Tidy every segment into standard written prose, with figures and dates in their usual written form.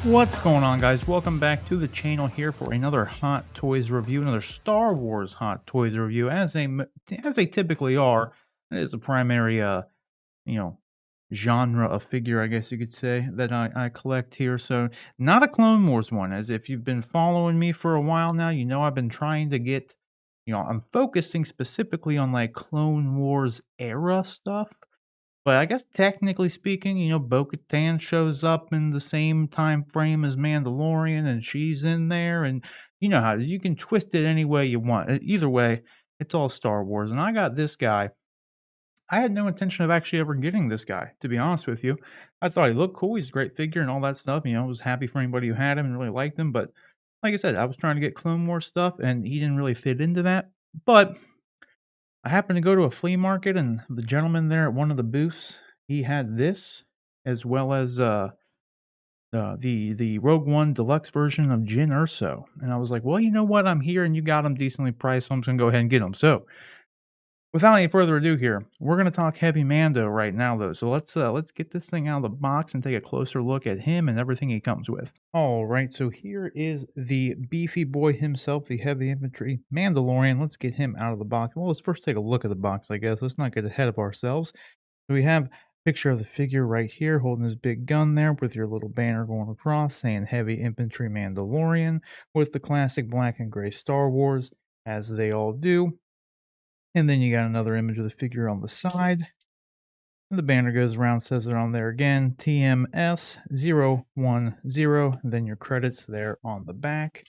What's going on, guys? Welcome back to the channel here for another Hot Toys review, another Star Wars Hot Toys review. As they typically are, it is a primary you know genre of figure, I guess you could say, that I collect here. So not a Clone Wars one, as if you've been following me for a while now, you know I've been trying to get, I'm focusing specifically on like Clone Wars era stuff. But I guess technically speaking, Bo-Katan shows up in the same time frame as Mandalorian, and she's in there, and you know how it is. You can twist it any way you want. Either way, it's all Star Wars. And I got this guy. I had no intention of actually ever getting this guy, to be honest with you. I thought he looked cool. He's a great figure and all that stuff. I was happy for anybody who had him and really liked him. But like I said, I was trying to get Clone Wars stuff, and he didn't really fit into that. But I happened to go to a flea market, and the gentleman there at one of the booths, he had this, as well as the Rogue One deluxe version of Jyn Erso, and I was like, well, you know what? I'm here, and you got them decently priced, so I'm just gonna go ahead and get them. So, without any further ado, here we're gonna talk heavy Mando right now, though. So let's get this thing out of the box and take a closer look at him and everything he comes with. All right, so here is the beefy boy himself, the heavy infantry Mandalorian. Let's get him out of the box. Well, let's first take a look at the box, I guess. Let's not get ahead of ourselves. So we have a picture of the figure right here holding his big gun there with your little banner going across saying Heavy Infantry Mandalorian with the classic black and gray Star Wars, as they all do. And then you got another image of the figure on the side. And the banner goes around, says it on there again, TMS010. Then your credits there on the back.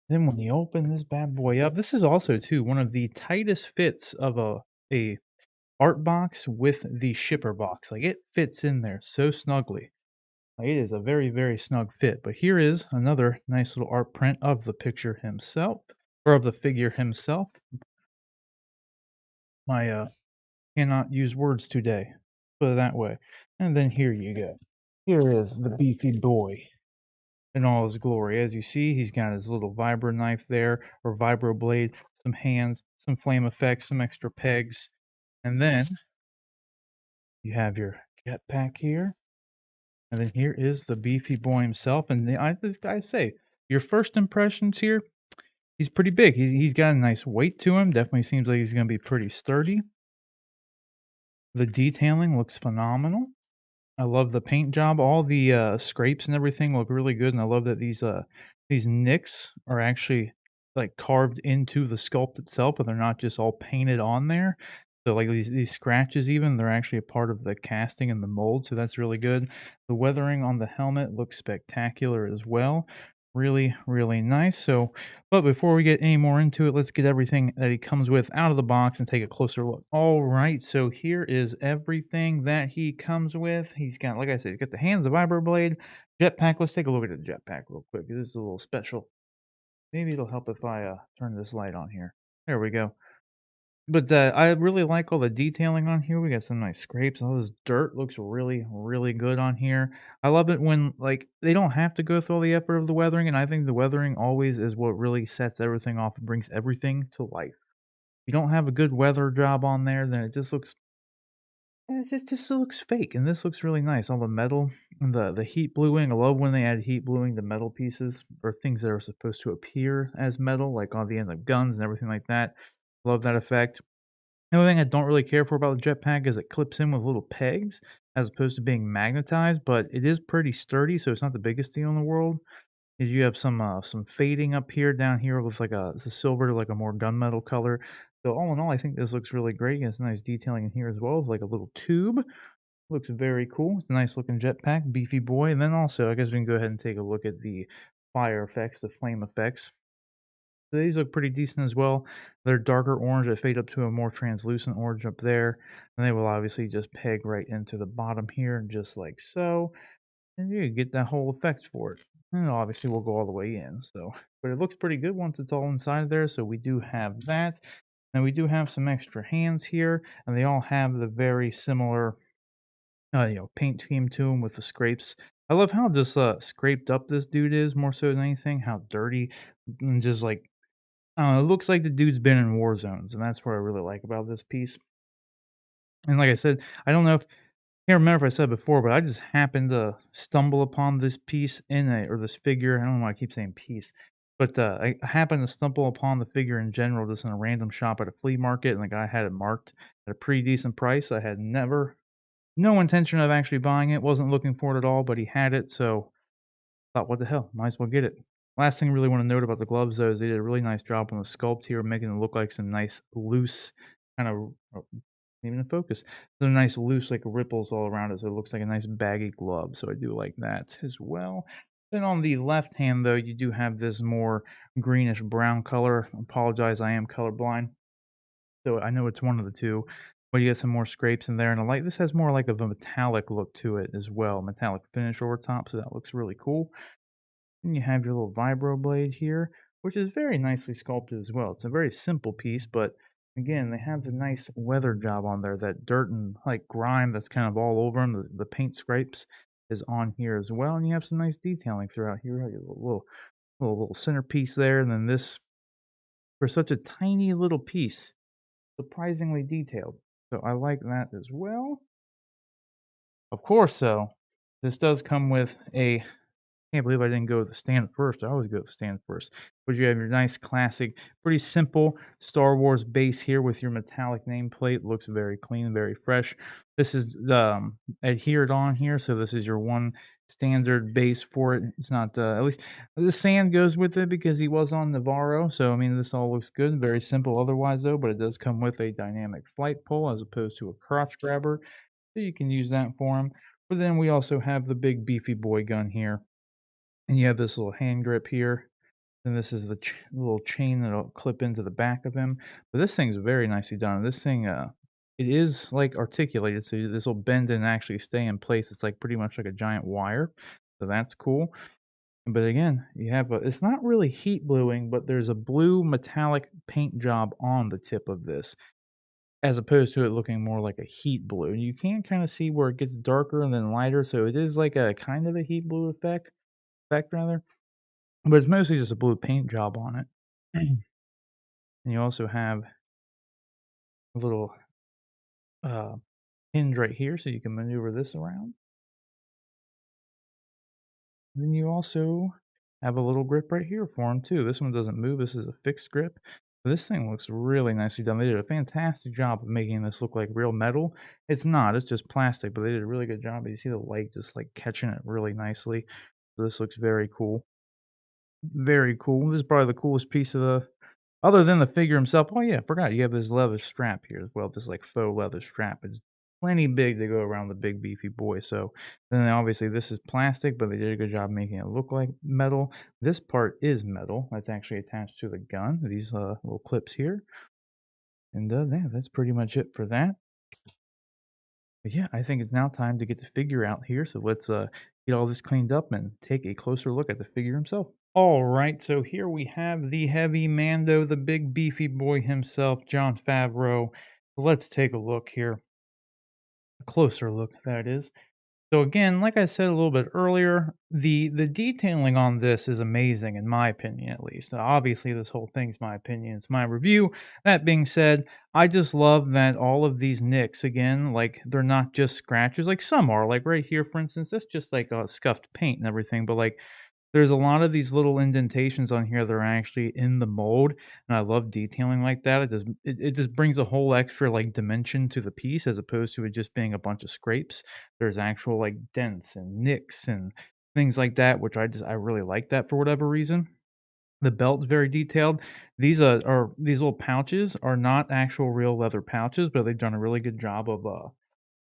Then when you open this bad boy up, this is also too one of the tightest fits of a art box with the shipper box. Like, it fits in there so snugly. Like, it is a very, very snug fit. But here is another nice little art print of the picture himself, or of the figure himself. My cannot use words today, put it that way. And then here you go. Here is the beefy boy in all his glory. As you see, he's got his little vibro knife there, or vibro blade, some hands, some flame effects, some extra pegs, and then you have your jetpack here. And then here is the beefy boy himself. And this guy say, your first impressions here, he's pretty big. He's got a nice weight to him. Definitely seems like he's going to be pretty sturdy. The detailing looks phenomenal. I love the paint job. All the scrapes and everything look really good. And I love that these nicks are actually like carved into the sculpt itself, and they're not just all painted on there. So like these scratches even, they're actually a part of the casting and the mold, so that's really good. The weathering on the helmet looks spectacular as well. Really, really nice. So, but before we get any more into it, let's get everything that he comes with out of the box and take a closer look. All right, so here is everything that he comes with. He's got, like I said, he's got the hands of Vibro Blade, jetpack. Let's take a look at the jetpack real quick. This is a little special. Maybe it'll help if I turn this light on here. There we go. But I really like all the detailing on here. We got some nice scrapes. All this dirt looks really, really good on here. I love it when, like, they don't have to go through all the effort of the weathering, and I think the weathering always is what really sets everything off and brings everything to life. If you don't have a good weather job on there, then it just looks fake, and this looks really nice. All the metal and the heat bluing. I love when they add heat bluing to metal pieces or things that are supposed to appear as metal, like on the end of guns and everything like that. Love that effect. The only thing I don't really care for about the jetpack is it clips in with little pegs as opposed to being magnetized, but it is pretty sturdy, so it's not the biggest deal in the world. You have some fading up here, down here with like it's a silver, like a more gunmetal color. So all in all, I think this looks really great. It's nice detailing in here as well, with like a little tube. Looks very cool. It's a nice looking jetpack, beefy boy. And then also, I guess we can go ahead and take a look at the fire effects, the flame effects. So these look pretty decent as well. They're darker orange that fade up to a more translucent orange up there. And they will obviously just peg right into the bottom here, just like so. And you get that whole effect for it. And obviously we'll go all the way in. So, but it looks pretty good once it's all inside there. So we do have that. And we do have some extra hands here, and they all have the very similar, paint scheme to them with the scrapes. I love how just scraped up this dude is more so than anything. How dirty and just like, I don't know, it looks like the dude's been in war zones, and that's what I really like about this piece. And like I said, I don't know if Can't remember if I said before, but I just happened to stumble upon this piece in a or this figure. I don't know why I keep saying piece, but I happened to stumble upon the figure in general just in a random shop at a flea market, and the guy had it marked at a pretty decent price. I had no intention of actually buying it. Wasn't looking for it at all, but he had it, so thought, what the hell, might as well get it. Last thing I really want to note about the gloves though is they did a really nice job on the sculpt here, making it look like some nice loose kind of even in focus. They're nice loose like ripples all around it, so it looks like a nice baggy glove. So I do like that as well. Then on the left hand though, you do have this more greenish brown color. Apologize, I am colorblind. So I know it's one of the two. But you get some more scrapes in there, and I like this has more like of a metallic look to it as well, metallic finish over top, so that looks really cool. And you have your little Vibro Blade here, which is very nicely sculpted as well. It's a very simple piece, but again, they have the nice weather job on there. That dirt and like grime that's kind of all over them, the paint scrapes is on here as well. And you have some nice detailing throughout here. You have a little centerpiece there, and then this for such a tiny little piece, surprisingly detailed. So I like that as well. Of course, so this does come with a can't believe I didn't go with the stand first. I always go with the stand first. But you have your nice classic, pretty simple Star Wars base here with your metallic nameplate. Looks very clean, very fresh. This is adhered on here, so this is your one standard base for it. It's not at least the sand goes with it because he was on Navarro. So I mean, this all looks good. Very simple otherwise though, but it does come with a dynamic flight pole as opposed to a crotch grabber. So you can use that for him. But then we also have the big beefy boy gun here, and you have this little hand grip here, and this is the little chain that'll clip into the back of him. But this thing's very nicely done. This thing, it is like articulated, so this will bend and actually stay in place. It's like pretty much like a giant wire, so that's cool. But again, you have a, it's not really heat bluing, but there's a blue metallic paint job on the tip of this, as opposed to it looking more like a heat blue. You can kind of see where it gets darker and then lighter, so it is like a kind of a heat blue effect rather. But it's mostly just a blue paint job on it. And you also have a little, uh, hinge right here so you can maneuver this around. Then you also have a little grip right here for him too. This one doesn't move, this is a fixed grip. This thing looks really nicely done. They did a fantastic job of making this look like real metal. It's not, it's just plastic, but they did a really good job. You see the light just, like, catching it really nicely. So this looks very cool. Very cool. This is probably the coolest piece of the other than the figure himself. Oh, yeah, I forgot you have this leather strap here as well, this, like, faux leather strap. It's plenty big to go around the big beefy boy, so then obviously this is plastic, but they did a good job making it look like metal. This part is metal. That's actually attached to the gun, these, little clips here, and, yeah, that's pretty much it for that. But, yeah, I think it's now time to get the figure out here, so let's, get all this cleaned up and take a closer look at the figure himself. All right, so here we have the heavy Mando, the big beefy boy himself, Jon Favreau. Let's take a look here, a closer look, that is. So again, like I said a little bit earlier, the detailing on this is amazing, in my opinion, at least. Obviously, this whole thing's my opinion; it's my review. That being said, I just love that all of these nicks, again, like they're not just scratches. Like some are, like right here, for instance, that's just like scuffed paint and everything. But like there's a lot of these little indentations on here that are actually in the mold, and I love detailing like that. It just brings a whole extra, like, dimension to the piece as opposed to it just being a bunch of scrapes. There's actual, like, dents and nicks and things like that, which I really like that for whatever reason. The belt's very detailed. These little pouches are not actual real leather pouches, but they've done a really good job of,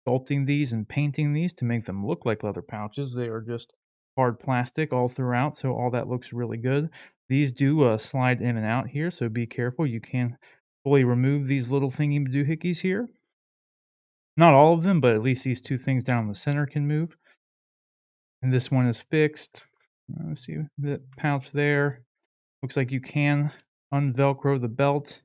sculpting these and painting these to make them look like leather pouches. They are just hard plastic all throughout, so all that looks really good. These do slide in and out here, so be careful. You can fully remove these little thingy doohickeys here. Not all of them, but at least these two things down the center can move. And this one is fixed. Let's see the pouch there. Looks like you can unvelcro the belt,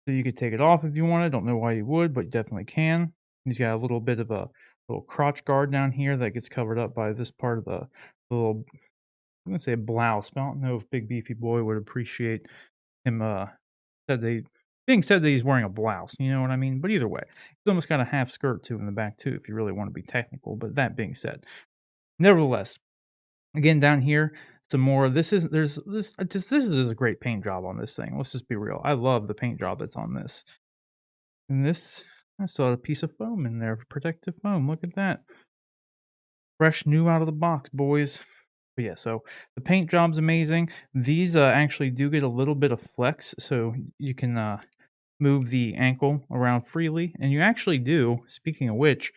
so you could take it off if you wanted. Don't know why you would, but you definitely can. He's got a little bit of a little crotch guard down here that gets covered up by this part of the little, I'm gonna say blouse, but I don't know if Big Beefy Boy would appreciate him, said they Being said that he's wearing a blouse, you know what I mean? But either way, he's almost got a half skirt too in the back too, if you really want to be technical. But that being said, nevertheless, again down here, some more. This is there's this is a great paint job on this thing. Let's just be real. I love the paint job that's on this. And this, I saw a piece of foam in there, protective foam. Look at that, fresh, new out of the box, boys. But yeah, so the paint job's amazing. These actually do get a little bit of flex, so you can move the ankle around freely. And you actually do, speaking of which,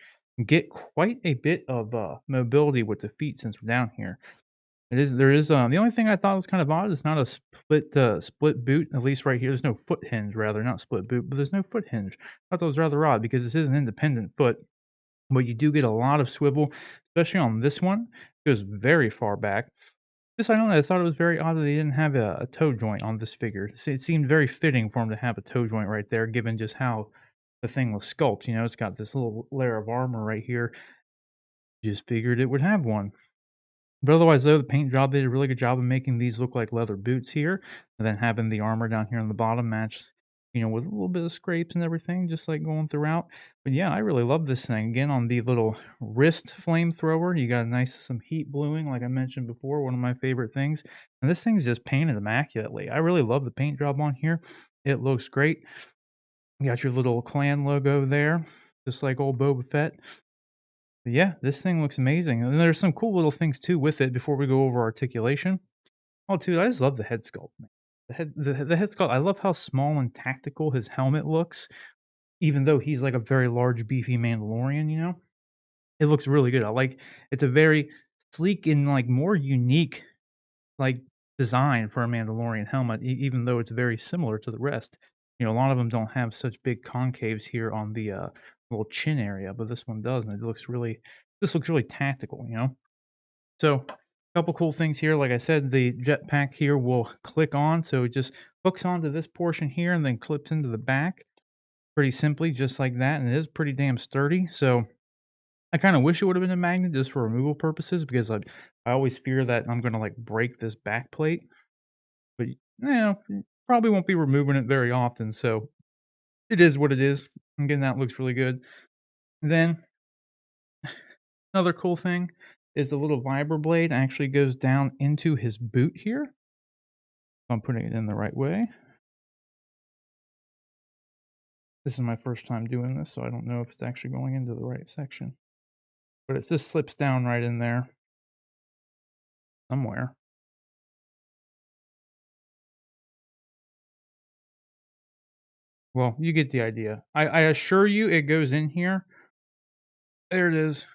get quite a bit of mobility with the feet since we're down here. There is the only thing I thought was kind of odd is not a split boot, at least right here. There's no foot hinge, rather, not split boot, but there's no foot hinge. I thought that was rather odd because this is an independent foot, but you do get a lot of swivel, especially on this one. It goes very far back. This, I don't know, I thought it was very odd that they didn't have a toe joint on this figure. It seemed very fitting for him to have a toe joint right there, given just how the thing was sculpted. You know, it's got this little layer of armor right here. Just figured it would have one. But otherwise, though, the paint job, they did a really good job of making these look like leather boots here, and then having the armor down here on the bottom match, you know, with a little bit of scrapes and everything, just like going throughout. But yeah, I really love this thing. Again, on the little wrist flamethrower, you got a nice some heat bluing, like I mentioned before, one of my favorite things. And this thing's just painted immaculately. I really love the paint job on here. It looks great. You got your little clan logo there, just like old Boba Fett. Yeah, this thing looks amazing, and there's some cool little things too with it before we go over articulation. Oh, dude, I just love the head sculpt, man. The head sculpt, I love how small and tactical his helmet looks, even though he's like a very large, beefy Mandalorian, you know? It looks really good. I like it's a very sleek and like more unique like design for a Mandalorian helmet, even though it's very similar to the rest. You know, a lot of them don't have such big concaves here on the little chin area, but this one does, and it looks really. This looks really tactical, you know. So, a couple cool things here. Like I said, the jetpack here will click on, so it just hooks onto this portion here and then clips into the back pretty simply, just like that. And it is pretty damn sturdy. So, I kind of wish it would have been a magnet just for removal purposes because I always fear that I'm gonna like break this back plate. But you know, probably won't be removing it very often, so it is what it is. Again, that looks really good. Then another cool thing is the little Vibro Blade actually goes down into his boot here. If I'm putting it in the right way. This is my first time doing this, so I don't know if it's actually going into the right section. But it just slips down right in there somewhere. Well, you get the idea. I assure you it goes in here. There it is.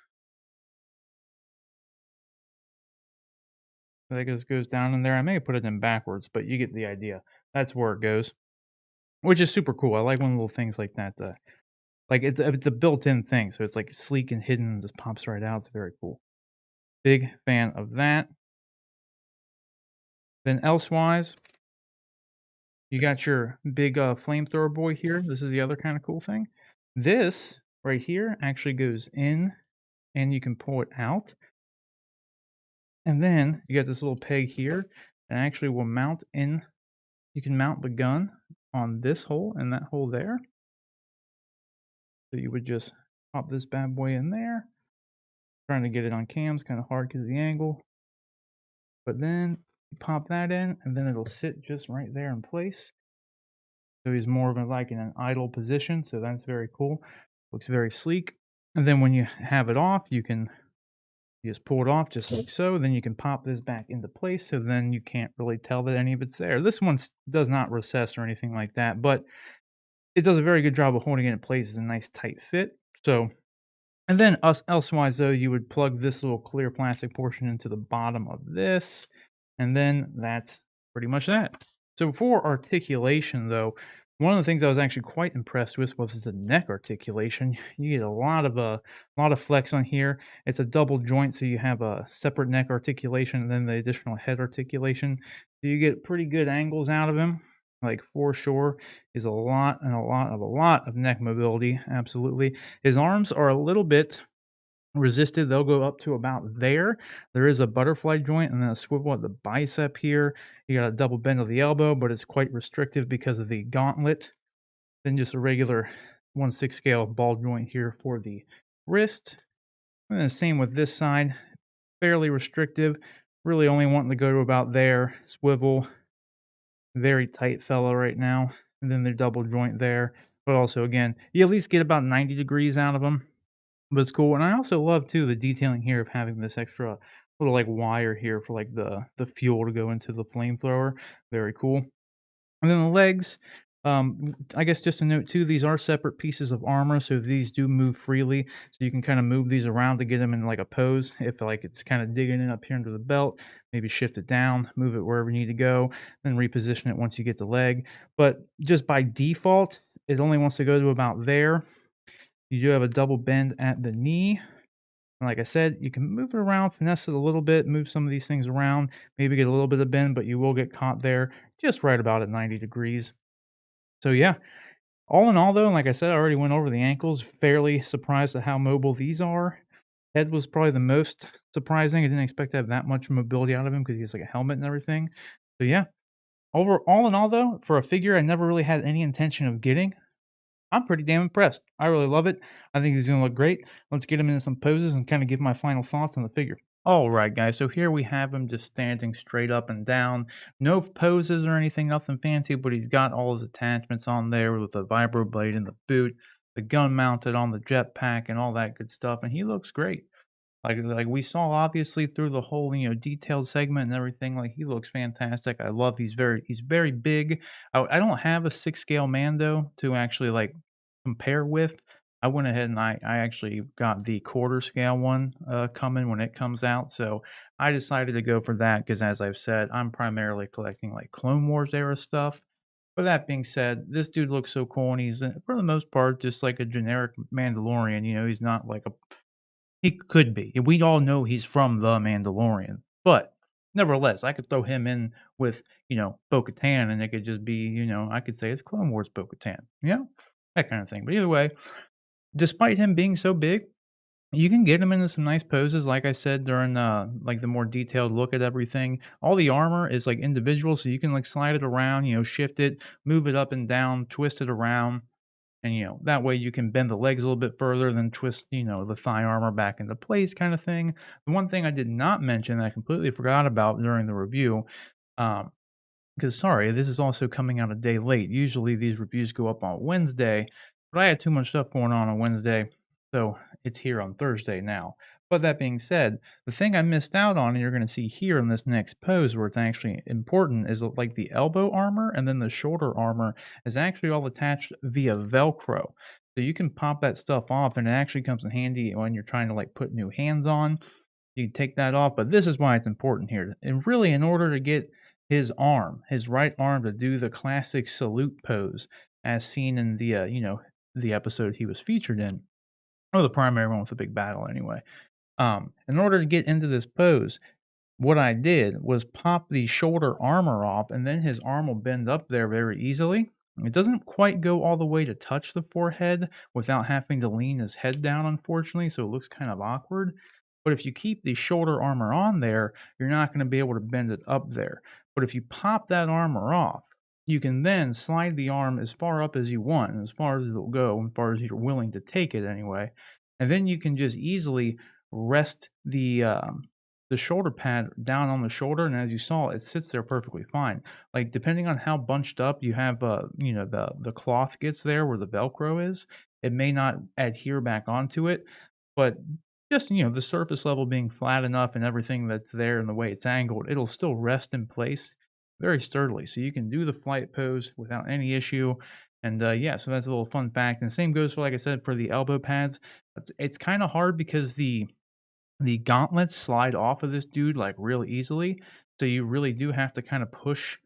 That just goes down in there. I may have put it in backwards, but you get the idea. That's where it goes, which is super cool. I like when little things like that. Like it's a built-in thing, so it's like sleek and hidden, and just pops right out. It's very cool. Big fan of that. Then elsewise, you got your big flamethrower boy here. This is the other kind of cool thing. This right here actually goes in, and you can pull it out. And then you got this little peg here that actually will mount in. You can mount the gun on this hole and that hole there. So you would just pop this bad boy in there. Trying to get it on cam is kind of hard because of the angle. But then you pop that in and then it'll sit just right there in place. So he's more of a, like in an idle position. So that's very cool. Looks very sleek. And then when you have it off, you can just pull it off just like so. Then you can pop this back into place. So then you can't really tell that any of it's there. This one does not recess or anything like that, but it does a very good job of holding it in place. It's a nice tight fit. So, and then elsewise though, you would plug this little clear plastic portion into the bottom of this, and then that's pretty much that. So for articulation though, one of the things I was actually quite impressed with was the neck articulation. You get a lot of flex on here. It's a double joint, so you have a separate neck articulation and then the additional head articulation. So you get pretty good angles out of him. Like for sure is a lot of neck mobility. Absolutely. His arms are a little bit resisted. They'll go up to about there. There is a butterfly joint and then a swivel at the bicep here. You got a double bend of the elbow, but it's quite restrictive because of the gauntlet. Then just a regular 1/6 scale ball joint here for the wrist. And then same with this side, fairly restrictive, really only wanting to go to about there. Swivel, very tight fella right now. And then the double joint there. But also, again, you at least get about 90 degrees out of them. But it's cool. And I also love, too, the detailing here of having this extra little, like, wire here for, like, the fuel to go into the flamethrower. Very cool. And then the legs, I guess just a note too, these are separate pieces of armor, so these do move freely. So you can kind of move these around to get them in like a pose. If like it's kind of digging in up here into the belt, maybe shift it down, move it wherever you need to go, then reposition it once you get the leg. But just by default, it only wants to go to about there. You do have a double bend at the knee. And like I said, you can move it around, finesse it a little bit, move some of these things around, maybe get a little bit of bend, but you will get caught there just right about at 90 degrees. So yeah, all in all though, and like I said, I already went over the ankles, fairly surprised at how mobile these are. Head was probably the most surprising. I didn't expect to have that much mobility out of him because he has like a helmet and everything. So yeah, over all in all though, for a figure I never really had any intention of getting, I'm pretty damn impressed. I really love it. I think he's gonna look great. Let's get him into some poses and kind of give my final thoughts on the figure. All right, guys. So here we have him just standing straight up and down. No poses or anything, nothing fancy, but he's got all his attachments on there with the Vibro Blade and the boot, the gun mounted on the jetpack, and all that good stuff. And he looks great. Like we saw obviously through the whole, detailed segment and everything, like he looks fantastic. I love he's very big. I don't have a 6 scale Mando to actually like compare with. I went ahead and I actually got the quarter scale one coming when it comes out. So I decided to go for that because as I've said, I'm primarily collecting like Clone Wars era stuff. But that being said, this dude looks so cool, and he's for the most part just like a generic Mandalorian. He's not like a he could be. We all know he's from The Mandalorian, but nevertheless, I could throw him in with, Bo-Katan, and it could just be, I could say it's Clone Wars Bo-Katan, that kind of thing. But either way, despite him being so big, you can get him into some nice poses, like I said during like the more detailed look at everything. All the armor is like individual, so you can like slide it around, shift it, move it up and down, twist it around. And, that way you can bend the legs a little bit further, then twist, the thigh armor back into place kind of thing. The one thing I did not mention that I completely forgot about during the review, um, because sorry, this is also coming out a day late. Usually these reviews go up on Wednesday, but I had too much stuff going on Wednesday, so it's here on Thursday now. But that being said, the thing I missed out on, and you're going to see here in this next pose where it's actually important, is like the elbow armor and then the shoulder armor is actually all attached via Velcro. So you can pop that stuff off, and it actually comes in handy when you're trying to like put new hands on. You can take that off, but this is why it's important here. And really, in order to get his right arm to do the classic salute pose as seen in the episode he was featured in, or the primary one with the big battle anyway. In order to get into this pose, what I did was pop the shoulder armor off, and then his arm will bend up there very easily. It doesn't quite go all the way to touch the forehead without having to lean his head down, unfortunately, so it looks kind of awkward. But if you keep the shoulder armor on there, you're not going to be able to bend it up there. But if you pop that armor off, you can then slide the arm as far up as you want, and as far as it'll go, as far as you're willing to take it anyway. And then you can just easily rest the shoulder pad down on the shoulder, and as you saw, it sits there perfectly fine. Like, depending on how bunched up you have, the cloth gets there where the Velcro is, it may not adhere back onto it, but just, the surface level being flat enough and everything that's there and the way it's angled, it'll still rest in place very sturdily. So you can do the flight pose without any issue. And yeah, so that's a little fun fact. And the same goes for, like I said, for the elbow pads. It's kind of hard because the gauntlets slide off of this dude like real easily. So you really do have to kind of push,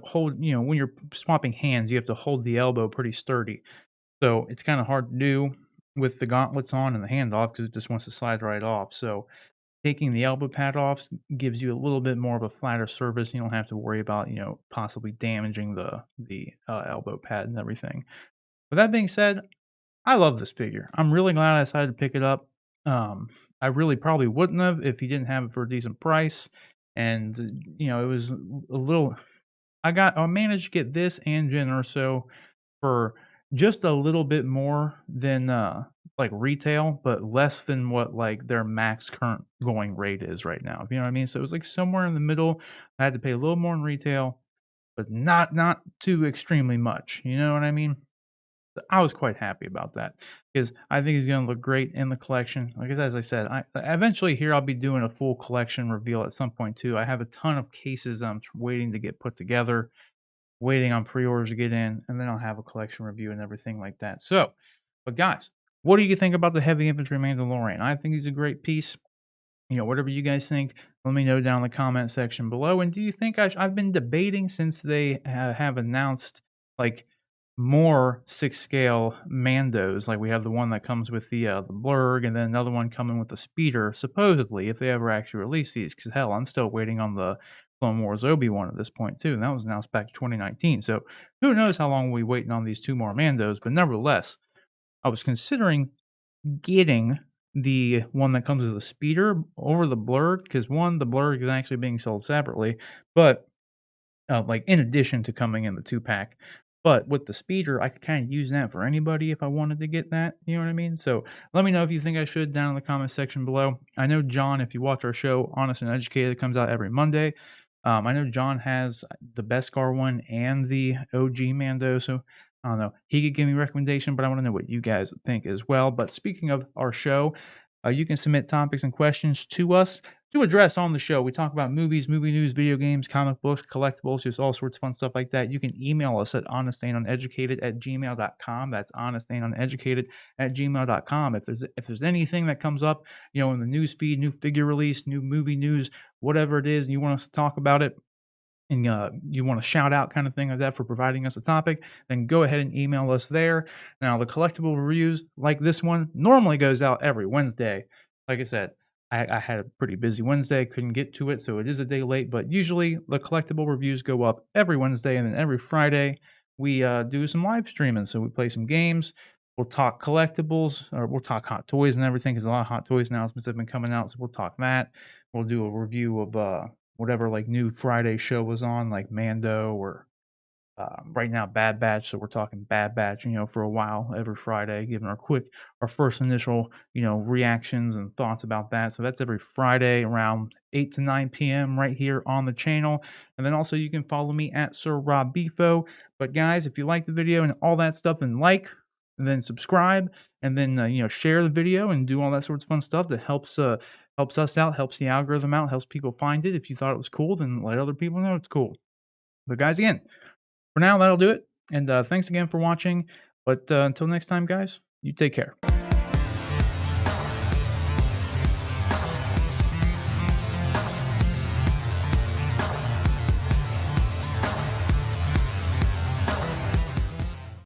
hold, when you're swapping hands, you have to hold the elbow pretty sturdy. So it's kind of hard to do with the gauntlets on and the hand off because it just wants to slide right off. So taking the elbow pad off gives you a little bit more of a flatter surface. You don't have to worry about, possibly damaging the elbow pad and everything. With that being said, I love this figure. I'm really glad I decided to pick it up. I really probably wouldn't have if he didn't have it for a decent price. And, it was a little. I managed to get this and Jyn Erso for just a little bit more than, like, retail, but less than what, like, their max current going rate is right now, you know what I mean? So it was, like, somewhere in the middle. I had to pay a little more in retail, but not too extremely much, you know what I mean? So I was quite happy about that because I think he's gonna look great in the collection. Like, as I said, I eventually here, I'll be doing a full collection reveal at some point too. I have a ton of cases I'm waiting to get put together, waiting on pre-orders to get in, and then I'll have a collection review and everything like that. So, but guys, what do you think about the Heavy Infantry Mandalorian? I think he's a great piece. Whatever you guys think, let me know down in the comment section below. And do you think I've been debating since they have announced like more 6 scale Mandos? Like we have the one that comes with the blurg, and then another one coming with the speeder. Supposedly, if they ever actually release these, because hell, I'm still waiting on the Clone Wars Obi-Wan at this point too, and that was announced back in 2019. So who knows how long we'll be waiting on these 2 more Mandos? But nevertheless, I was considering getting the one that comes with a speeder over the blurred because one, the blurred is actually being sold separately, but like in addition to coming in the 2 pack. But with the speeder, I could kind of use that for anybody if I wanted to get that. You know what I mean? So let me know if you think I should down in the comment section below. I know John, if you watch our show, Honest and Educated, it comes out every Monday. I know John has the Beskar one and the OG Mando, so I don't know. He could give me a recommendation, but I want to know what you guys think as well. But speaking of our show, you can submit topics and questions to us to address on the show. We talk about movies, movie news, video games, comic books, collectibles, just all sorts of fun stuff like that. You can email us at honestanduneducated@gmail.com. That's honestanduneducated@gmail.com. If there's anything that comes up, in the news feed, new figure release, new movie news, whatever it is, and you want us to talk about it, and you want to shout out kind of thing like that for providing us a topic, then go ahead and email us there. Now, the collectible reviews like this one normally goes out every Wednesday. Like I said, I had a pretty busy Wednesday, couldn't get to it, so it is a day late. But usually the collectible reviews go up every Wednesday, and then every Friday we do some live streaming. So we play some games. We'll talk collectibles, or we'll talk hot toys and everything, because a lot of hot toys announcements have been coming out. So we'll talk that. We'll do a review of whatever like new Friday show was on, like Mando or right now Bad Batch. So we're talking Bad Batch, for a while every Friday, giving our first initial, reactions and thoughts about that. So that's every Friday around 8 to 9 p.m. right here on the channel. And then also you can follow me at Sir Rob Bifo. But guys, if you like the video and all that stuff, then like, and then subscribe, and then share the video and do all that sorts of fun stuff that helps us out, helps the algorithm out, helps people find it. If you thought it was cool, then let other people know it's cool. But guys, again, for now, that'll do it. And thanks again for watching. But until next time, guys, you take care.